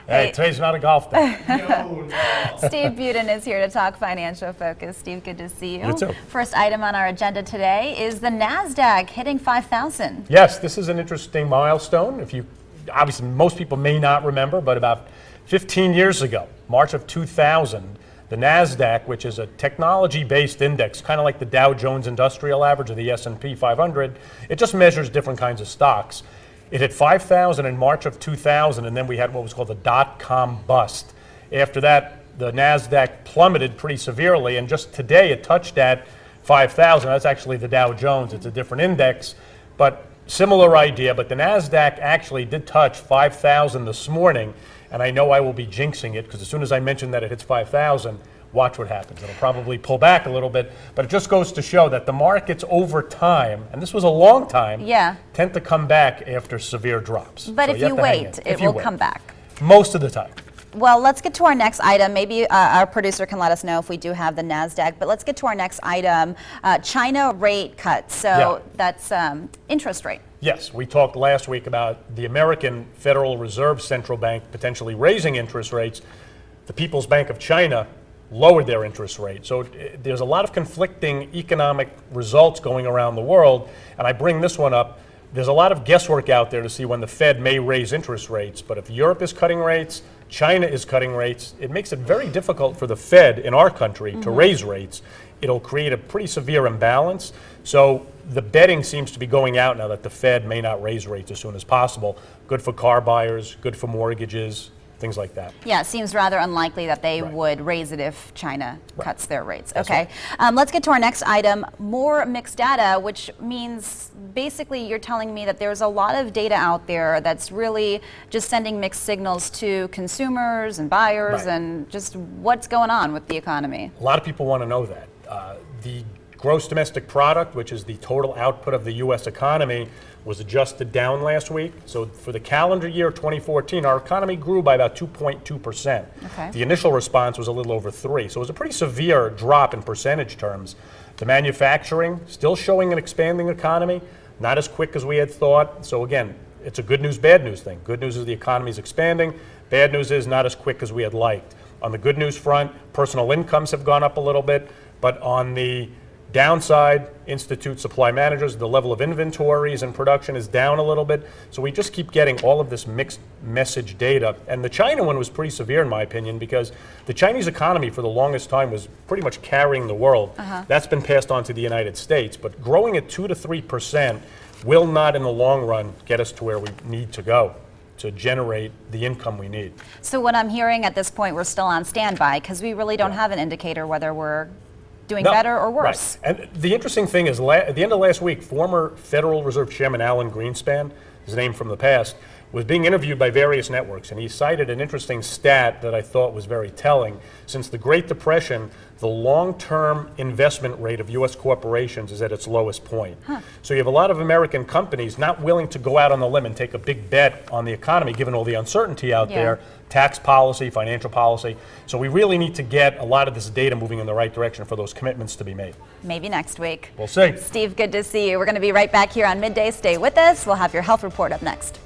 Hey, today's not a golf day. No. Steve Budin is here to talk Financial Focus. Steve, good to see you. You too. First item on our agenda today is the NASDAQ hitting 5,000. Yes, this is an interesting milestone. Obviously, most people may not remember, but about 15 years ago, March of 2000, the NASDAQ, which is a technology-based index, kind of like the Dow Jones Industrial Average or the S&P 500, it just measures different kinds of stocks. It hit 5,000 in March of 2000, and then we had what was called the dot-com bust. After that, the NASDAQ plummeted pretty severely, and just today it touched at 5,000. That's actually the Dow Jones. It's a different index, but similar idea. But the NASDAQ actually did touch 5,000 this morning, and I know I will be jinxing it because as soon as I mention that it hits 5,000, watch what happens. It'll probably pull back a little bit, but it just goes to show that the markets over time, and this was a long time, tend to come back after severe drops. But so if you wait, it will come back. Most of the time. Well, let's get to our next item. Maybe our producer can let us know if we do have the NASDAQ, but let's get to our next item, China rate cuts. So that's interest rate. Yes, we talked last week about the American Federal Reserve Central Bank potentially raising interest rates. The People's Bank of China lowered their interest rate. So there's a lot of conflicting economic results going around the world, and I bring this one up. There's a lot of guesswork out there to see when the Fed may raise interest rates, but if Europe is cutting rates, China is cutting rates, it makes it very difficult for the Fed in our country to raise rates. It'll create a pretty severe imbalance. So the betting seems to be going out now that the Fed may not raise rates as soon as possible. Good for car buyers, good for mortgages, things like that. Yeah, it seems rather unlikely that they would raise it if China cuts their rates. That's okay, let's get to our next item, more mixed data, which means basically you're telling me that there's a lot of data out there that's really just sending mixed signals to consumers and buyers and just what's going on with the economy. A lot of people want to know that. The gross domestic product, which is the total output of the U.S. economy, was adjusted down last week. So for the calendar year 2014, our economy grew by about 2.2%. Okay. The initial response was a little over 3%. So it was a pretty severe drop in percentage terms. The manufacturing, still showing an expanding economy, not as quick as we had thought. So again, it's a good news, bad news thing. Good news is the economy is expanding. Bad news is not as quick as we had liked. On the good news front, personal incomes have gone up a little bit, but on the downside, institute supply managers, the level of inventories and production is down a little bit. So we just keep getting all of this mixed message data. And the China one was pretty severe in my opinion because the Chinese economy for the longest time was pretty much carrying the world. That's been passed on to the United States. But growing at 2 to 3% will not in the long run get us to where we need to go to generate the income we need. So what I'm hearing at this point, we're still on standby because we really don't have an indicator whether we're doing better or worse. Right. And the interesting thing is, at the end of last week, former Federal Reserve Chairman Alan Greenspan, his name from the past, was being interviewed by various networks, and he cited an interesting stat that I thought was very telling. Since the Great Depression, the long-term investment rate of U.S. corporations is at its lowest point. So you have a lot of American companies not willing to go out on the limb and take a big bet on the economy, given all the uncertainty out there, tax policy, financial policy. So we really need to get a lot of this data moving in the right direction for those commitments to be made. Maybe next week. We'll see. Steve, good to see you. We're going to be right back here on Midday. Stay with us. We'll have your health report up next.